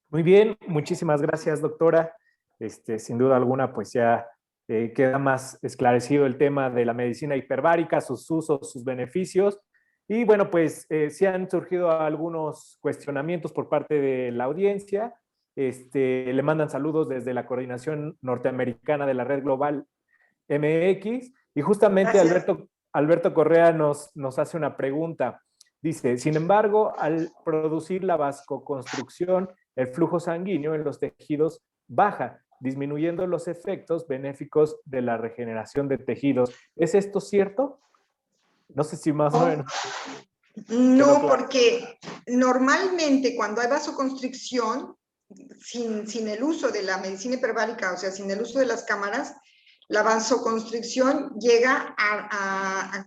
Speaker 3: Muy bien, muchísimas gracias, doctora. Sin duda alguna, pues ya queda más esclarecido el tema de la medicina hiperbárica, sus usos, sus beneficios. Y bueno, pues sí han surgido algunos cuestionamientos por parte de la audiencia. Le mandan saludos desde la coordinación norteamericana de la Red Global MX. Y justamente
Speaker 2: Gracias.
Speaker 3: Alberto Correa nos hace una pregunta. Dice, sin embargo, al producir la vasoconstricción, el flujo sanguíneo en los tejidos baja, disminuyendo los efectos benéficos de la regeneración de tejidos. ¿Es esto cierto? No sé si más o menos quedó
Speaker 2: No,
Speaker 3: claro.
Speaker 2: porque normalmente cuando hay vasoconstricción, sin el uso de la medicina hiperbárica, o sea, sin el uso de las cámaras, la vasoconstricción llega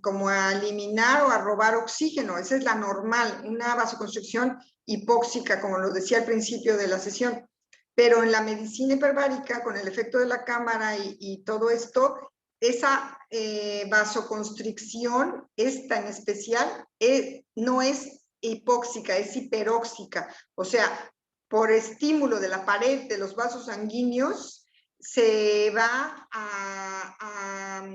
Speaker 2: como a eliminar o a robar oxígeno. Esa es la normal, una vasoconstricción hipóxica, como lo decía al principio de la sesión. Pero en la medicina hiperbárica, con el efecto de la cámara y todo esto, esa vasoconstricción, esta en especial, no es hipóxica, es hiperóxica. O sea, por estímulo de la pared de los vasos sanguíneos, se va a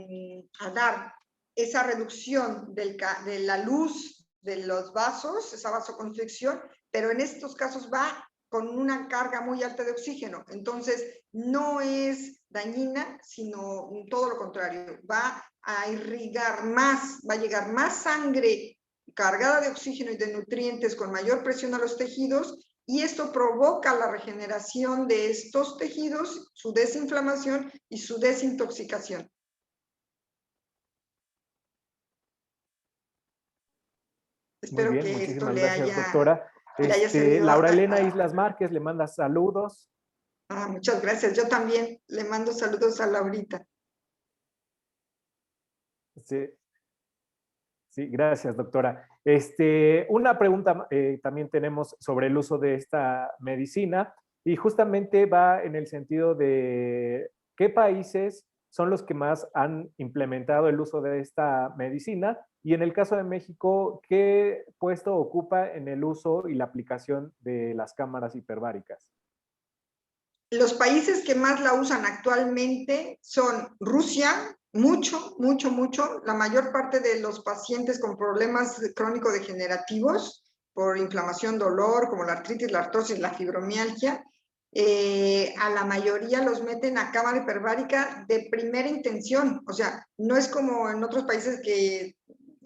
Speaker 2: dar esa reducción de la luz de los vasos, esa vasoconstricción, pero en estos casos va con una carga muy alta de oxígeno. Entonces, no es dañina, sino todo lo contrario. Va a irrigar más, va a llegar más sangre cargada de oxígeno y de nutrientes con mayor presión a los tejidos, y esto provoca la regeneración de estos tejidos, su desinflamación y su desintoxicación.
Speaker 3: Muy
Speaker 2: Espero
Speaker 3: bien,
Speaker 2: que esto
Speaker 3: muchísimas
Speaker 2: le
Speaker 3: gracias,
Speaker 2: haya
Speaker 3: doctora.
Speaker 2: servido
Speaker 3: Laura Elena Islas Márquez le manda saludos.
Speaker 2: Muchas gracias. Yo también le mando saludos a Laurita.
Speaker 3: Sí, sí, gracias, doctora. Una pregunta también tenemos sobre el uso de esta medicina y justamente va en el sentido de qué países son los que más han implementado el uso de esta medicina y en el caso de México, ¿qué puesto ocupa en el uso y la aplicación de las cámaras hiperbáricas?
Speaker 2: Los países que más la usan actualmente son Rusia, mucho. La mayor parte de los pacientes con problemas crónico-degenerativos por inflamación, dolor, como la artritis, la artrosis, la fibromialgia, a la mayoría los meten a cámara hiperbárica de primera intención. O sea, no es como en otros países que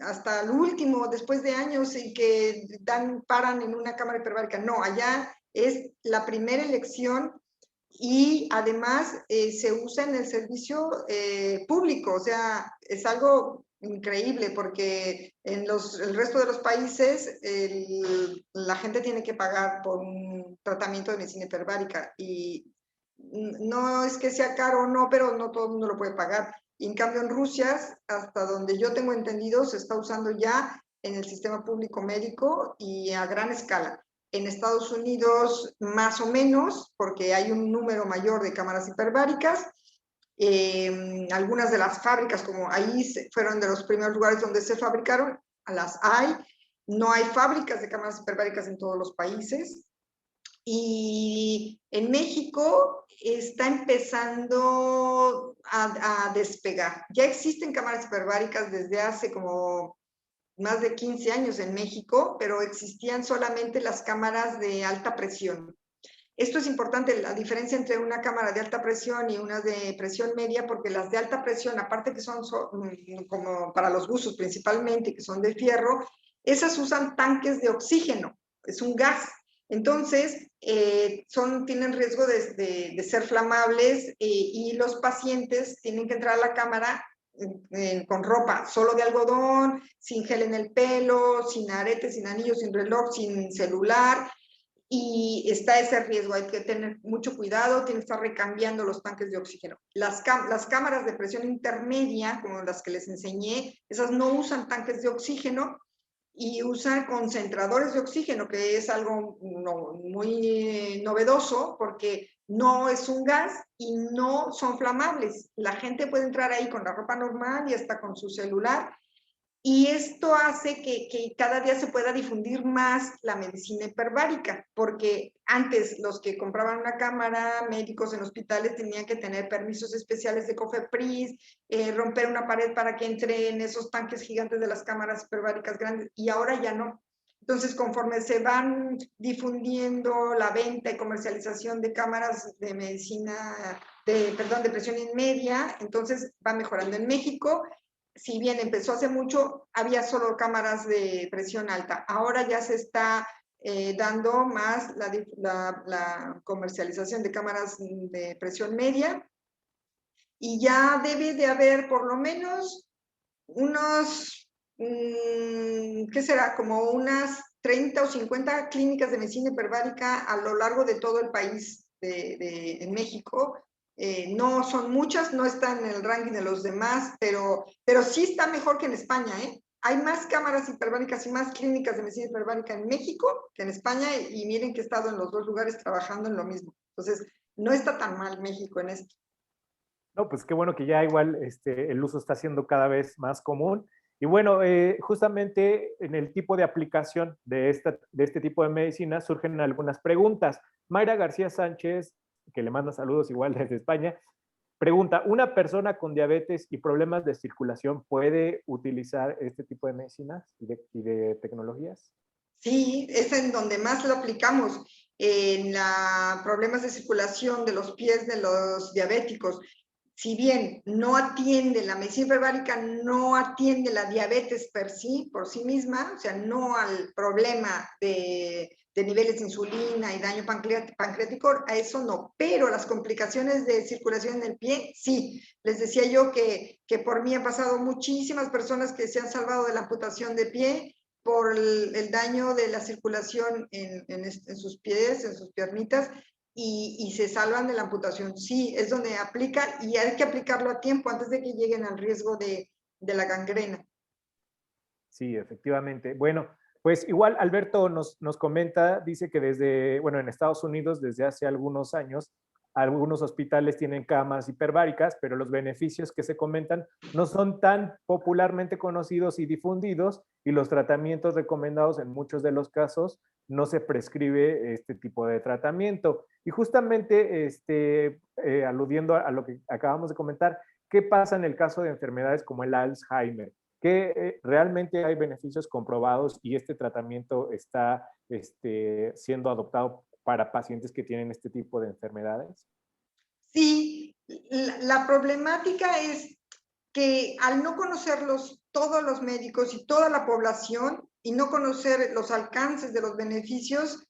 Speaker 2: hasta el último, después de años, y que paran en una cámara hiperbárica. No, allá es la primera elección. Y además se usa en el servicio público, o sea, es algo increíble porque en el resto de los países la gente tiene que pagar por un tratamiento de medicina hiperbárica y no es que sea caro o no, pero no todo el mundo lo puede pagar. Y en cambio en Rusia, hasta donde yo tengo entendido, se está usando ya en el sistema público médico y a gran escala. En Estados Unidos más o menos, porque hay un número mayor de cámaras hiperbáricas. Algunas de las fábricas, como ahí fueron de los primeros lugares donde se fabricaron, las hay. No hay fábricas de cámaras hiperbáricas en todos los países. Y en México está empezando a despegar. Ya existen cámaras hiperbáricas desde hace como más de 15 años en México, pero existían solamente las cámaras de alta presión. Esto es importante, la diferencia entre una cámara de alta presión y una de presión media, porque las de alta presión, aparte que son como para los buzos principalmente, que son de fierro, esas usan tanques de oxígeno, es un gas. Entonces, tienen riesgo de ser flamables y los pacientes tienen que entrar a la cámara con ropa solo de algodón, sin gel en el pelo, sin aretes, sin anillos, sin reloj, sin celular, y está ese riesgo. Hay que tener mucho cuidado, tienen que estar recambiando los tanques de oxígeno. Las cámaras de presión intermedia, como las que les enseñé, esas no usan tanques de oxígeno y usan concentradores de oxígeno, que es algo muy novedoso porque no es un gas y no son flamables. La gente puede entrar ahí con la ropa normal y hasta con su celular Y esto hace que cada día se pueda difundir más la medicina hiperbárica, porque antes los que compraban una cámara, médicos en hospitales, tenían que tener permisos especiales de COFEPRIS, romper una pared para que entre en esos tanques gigantes de las cámaras hiperbáricas grandes, y ahora ya no. Entonces, conforme se van difundiendo la venta y comercialización de cámaras de medicina, de presión media, entonces va mejorando. En México, si bien empezó hace mucho, había solo cámaras de presión alta. Ahora ya se está dando más la comercialización de cámaras de presión media, y ya debe de haber por lo menos unos, ¿qué será? Como unas 30 o 50 clínicas de medicina hiperbárica a lo largo de todo el país en México. No son muchas, no están en el ranking de los demás, pero sí está mejor que en España, ¿eh? Hay más cámaras hiperbáricas y más clínicas de medicina hiperbárica en México que en España, y miren que he estado en los dos lugares trabajando en lo mismo. Entonces, no está tan mal México en esto.
Speaker 3: No, pues qué bueno que ya igual el uso está siendo cada vez más común. Y bueno, justamente en el tipo de aplicación de este tipo de medicina surgen algunas preguntas. Mayra García Sánchez, que le manda saludos igual desde España, pregunta, ¿una persona con diabetes y problemas de circulación puede utilizar este tipo de medicinas y de tecnologías?
Speaker 2: Sí, es en donde más lo aplicamos, en los problemas de circulación de los pies de los diabéticos. Si bien no atiende, la medicina hiperbárica no atiende la diabetes por sí misma, o sea, no al problema de niveles de insulina y daño pancreático, a eso no, pero las complicaciones de circulación en el pie, sí. Les decía yo que por mí han pasado muchísimas personas que se han salvado de la amputación de pie por el daño de la circulación en sus pies, en sus piernitas, y se salvan de la amputación. Sí, es donde aplica, y hay que aplicarlo a tiempo antes de que lleguen al riesgo de la gangrena.
Speaker 3: Sí, efectivamente. Bueno, pues igual Alberto nos comenta, dice que en Estados Unidos desde hace algunos años, algunos hospitales tienen camas hiperbáricas, pero los beneficios que se comentan no son tan popularmente conocidos y difundidos, y los tratamientos recomendados en muchos de los casos no se prescribe este tipo de tratamiento. Y justamente aludiendo a lo que acabamos de comentar, ¿qué pasa en el caso de enfermedades como el Alzheimer? Que realmente hay beneficios comprobados y este tratamiento está siendo adoptado para pacientes que tienen este tipo de enfermedades?
Speaker 2: Sí, la problemática es que al no conocerlos todos los médicos y toda la población, y no conocer los alcances de los beneficios,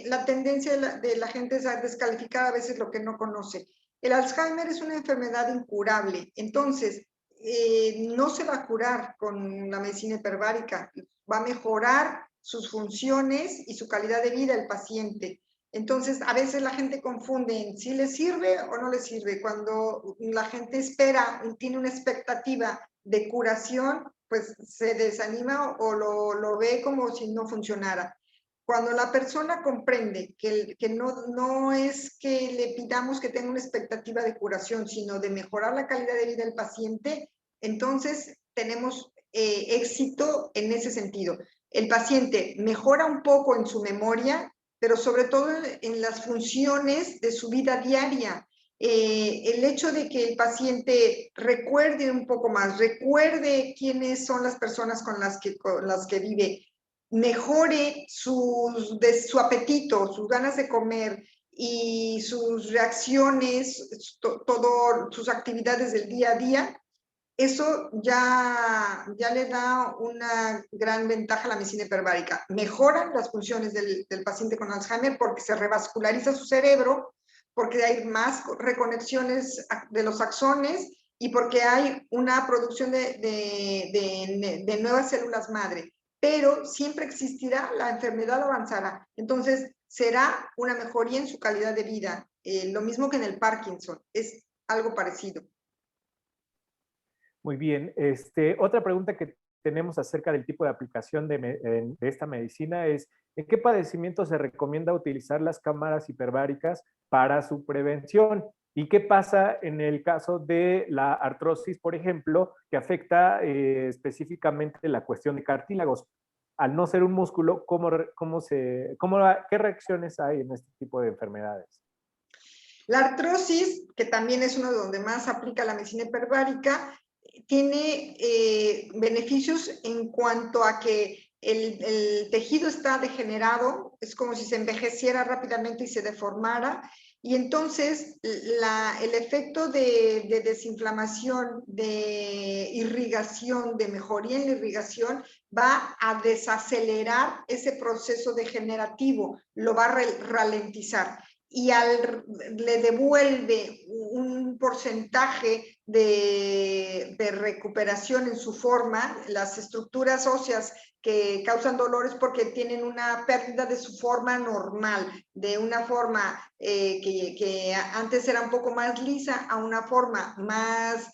Speaker 2: la tendencia de la gente es a descalificar a veces lo que no conoce. El Alzheimer es una enfermedad incurable, entonces no se va a curar con la medicina hiperbárica, va a mejorar sus funciones y su calidad de vida el paciente. Entonces, a veces la gente confunde en si le sirve o no le sirve. Cuando la gente tiene una expectativa de curación, pues se desanima o lo ve como si no funcionara. Cuando la persona comprende que no es que le pidamos que tenga una expectativa de curación, sino de mejorar la calidad de vida del paciente, entonces tenemos éxito en ese sentido. El paciente mejora un poco en su memoria, pero sobre todo en las funciones de su vida diaria. El hecho de que el paciente recuerde un poco más, recuerde quiénes son las personas con las que vive, mejore su apetito, sus ganas de comer y sus reacciones, todas sus actividades del día a día, eso ya le da una gran ventaja a la medicina hiperbárica. Mejoran las funciones del paciente con Alzheimer porque se revasculariza su cerebro, porque hay más reconexiones de los axones y porque hay una producción de nuevas células madre. Pero siempre existirá, la enfermedad avanzará. Entonces, será una mejoría en su calidad de vida. Lo mismo que en el Parkinson, es algo parecido.
Speaker 3: Muy bien. Otra pregunta que tenemos acerca del tipo de aplicación de esta medicina es, ¿en qué padecimientos se recomienda utilizar las cámaras hiperbáricas para su prevención? ¿Y qué pasa en el caso de la artrosis, por ejemplo, que afecta específicamente la cuestión de cartílagos? Al no ser un músculo, ¿qué reacciones hay en este tipo de enfermedades?
Speaker 2: La artrosis, que también es uno de donde más aplica la medicina hiperbárica, tiene beneficios en cuanto a que el tejido está degenerado, es como si se envejeciera rápidamente y se deformara, y entonces el efecto de desinflamación, de irrigación, de mejoría en la irrigación, va a desacelerar ese proceso degenerativo, lo va a ralentizar. Y le devuelve un porcentaje de recuperación en su forma, las estructuras óseas que causan dolores porque tienen una pérdida de su forma normal, de una forma que antes era un poco más lisa a una forma más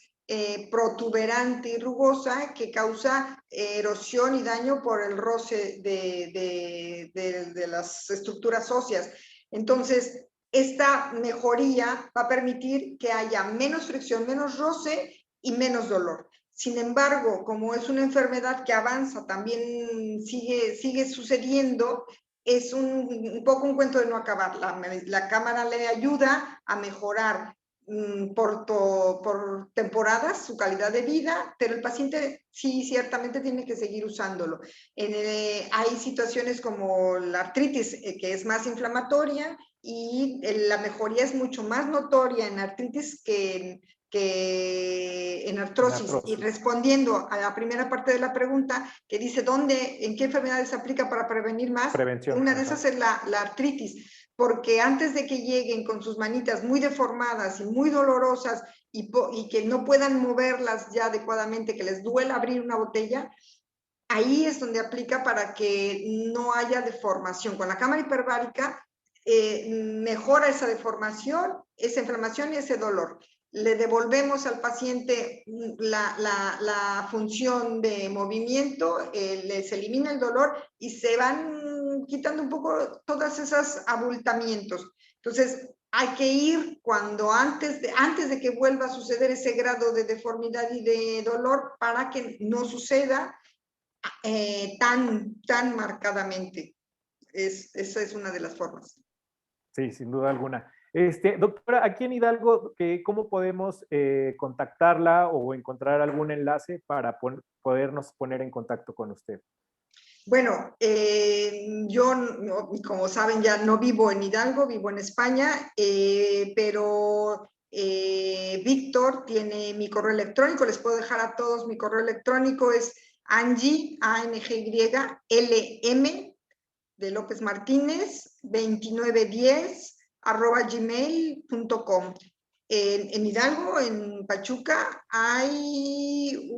Speaker 2: protuberante y rugosa que causa erosión y daño por el roce de las estructuras óseas. Entonces, esta mejoría va a permitir que haya menos fricción, menos roce y menos dolor. Sin embargo, como es una enfermedad que avanza, también sigue sucediendo, es un poco un cuento de no acabar. La cámara le ayuda a mejorar por temporadas su calidad de vida, pero el paciente sí ciertamente tiene que seguir usándolo. Hay situaciones como la artritis, que es más inflamatoria, y la mejoría es mucho más notoria en artritis que en artrosis. Y respondiendo a la primera parte de la pregunta, que dice en qué enfermedades se aplica para prevenir más,
Speaker 3: prevención.
Speaker 2: Una de esas es la artritis, porque antes de que lleguen con sus manitas muy deformadas y muy dolorosas y que no puedan moverlas ya adecuadamente, que les duela abrir una botella, ahí es donde aplica para que no haya deformación. Con la cámara hiperbárica mejora esa deformación, esa inflamación y ese dolor. Le devolvemos al paciente la función de movimiento, les elimina el dolor y se van quitando un poco todos esos abultamientos. Entonces, hay que ir antes de que vuelva a suceder ese grado de deformidad y de dolor para que no suceda tan marcadamente. Esa es una de las formas.
Speaker 3: Sí, sin duda alguna. Doctora, aquí en Hidalgo, ¿cómo podemos contactarla o encontrar algún enlace para podernos poner en contacto con usted?
Speaker 2: Bueno, yo, como saben, ya no vivo en Hidalgo, vivo en España, pero Víctor tiene mi correo electrónico, les puedo dejar a todos mi correo electrónico, es Angy, ANGY, de López Martínez, 2910 @gmail.com. En Hidalgo, en Pachuca, hay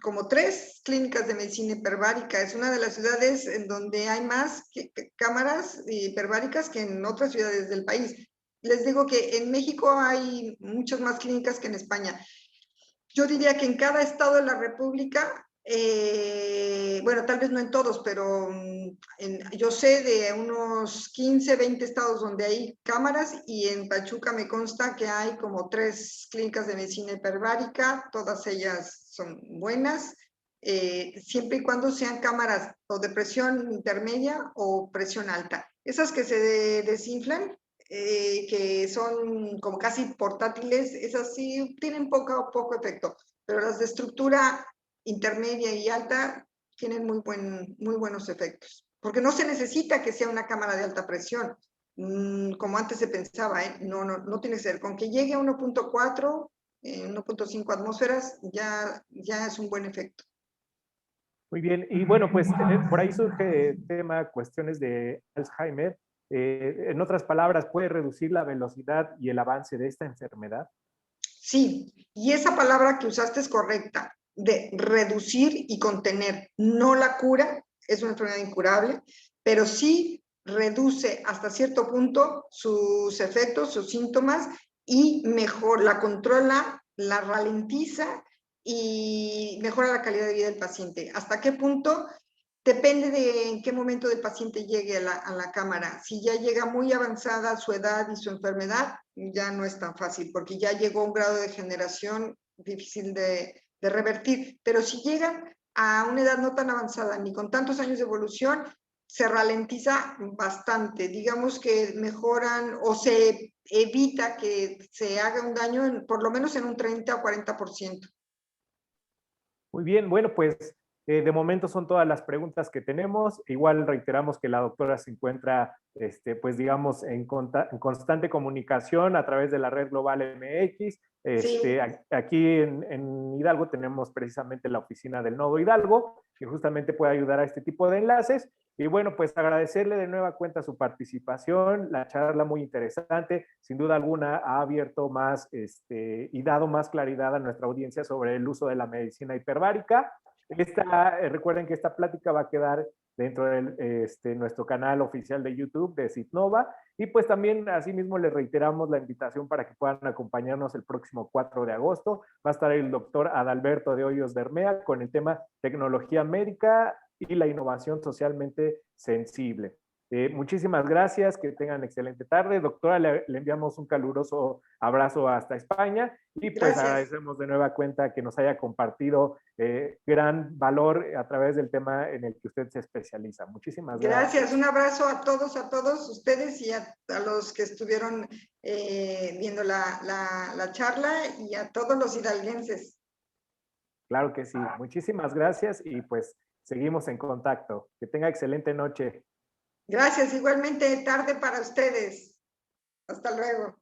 Speaker 2: como 3 clínicas de medicina hiperbárica. Es una de las ciudades en donde hay más cámaras hiperbáricas que en otras ciudades del país. Les digo que en México hay muchas más clínicas que en España. Yo diría que en cada estado de la República, bueno, tal vez no en todos, pero yo sé de unos 15, 20 estados donde hay cámaras, y en Pachuca me consta que hay como 3 clínicas de medicina hiperbárica, todas ellas son buenas, siempre y cuando sean cámaras o de presión intermedia o presión alta. Esas que se desinflan, que son como casi portátiles, esas sí tienen poco efecto, pero las de estructura intermedia y alta tienen muy buenos efectos, porque no se necesita que sea una cámara de alta presión, como antes se pensaba, no tiene que ser, con que llegue a 1.4, 1.5 atmósferas, ya es un buen efecto.
Speaker 3: Muy bien, y bueno, pues por ahí surge el tema, cuestiones de Alzheimer. En otras palabras, ¿puede reducir la velocidad y el avance de esta enfermedad?
Speaker 2: Sí, y esa palabra que usaste es correcta, de reducir y contener. No la cura, es una enfermedad incurable, pero sí reduce hasta cierto punto sus efectos, sus síntomas, y mejor la controla, la ralentiza y mejora la calidad de vida del paciente. ¿Hasta qué punto? depende de en qué momento el paciente llegue a la cámara. Si ya llega muy avanzada su edad y su enfermedad, ya no es tan fácil, porque ya llegó a un grado de degeneración difícil de revertir. Pero si llegan a una edad no tan avanzada, ni con tantos años de evolución, se ralentiza bastante. Digamos que mejoran o se evita que se haga un daño por lo menos en un 30 o 40%.
Speaker 3: Muy bien, bueno, pues de momento son todas las preguntas que tenemos. Igual reiteramos que la doctora se encuentra, pues digamos, en constante comunicación a través de la red Global MX.
Speaker 2: Sí.
Speaker 3: Aquí en Hidalgo tenemos precisamente la oficina del Nodo Hidalgo, que justamente puede ayudar a este tipo de enlaces. Y bueno, pues agradecerle de nueva cuenta su participación, la charla muy interesante, sin duda alguna ha abierto más y dado más claridad a nuestra audiencia sobre el uso de la medicina hiperbárica. Recuerden que esta plática va a quedar dentro de nuestro canal oficial de YouTube de Citnova y pues también asimismo les reiteramos la invitación para que puedan acompañarnos el próximo 4 de agosto. Va a estar el doctor Adalberto de Hoyos Dermea con el tema tecnología médica y la innovación socialmente sensible. Muchísimas gracias, que tengan excelente tarde. Doctora, le enviamos un caluroso abrazo hasta España y pues
Speaker 2: Gracias.
Speaker 3: agradecemos de nueva cuenta que nos haya compartido gran valor a través del tema en el que usted se especializa. Muchísimas gracias.
Speaker 2: Gracias, un abrazo a todos ustedes y a los que estuvieron viendo la charla y a todos los hidalguenses.
Speaker 3: Claro que sí, muchísimas gracias y pues seguimos en contacto. Que tenga excelente noche.
Speaker 2: Gracias, igualmente tarde para ustedes. Hasta luego.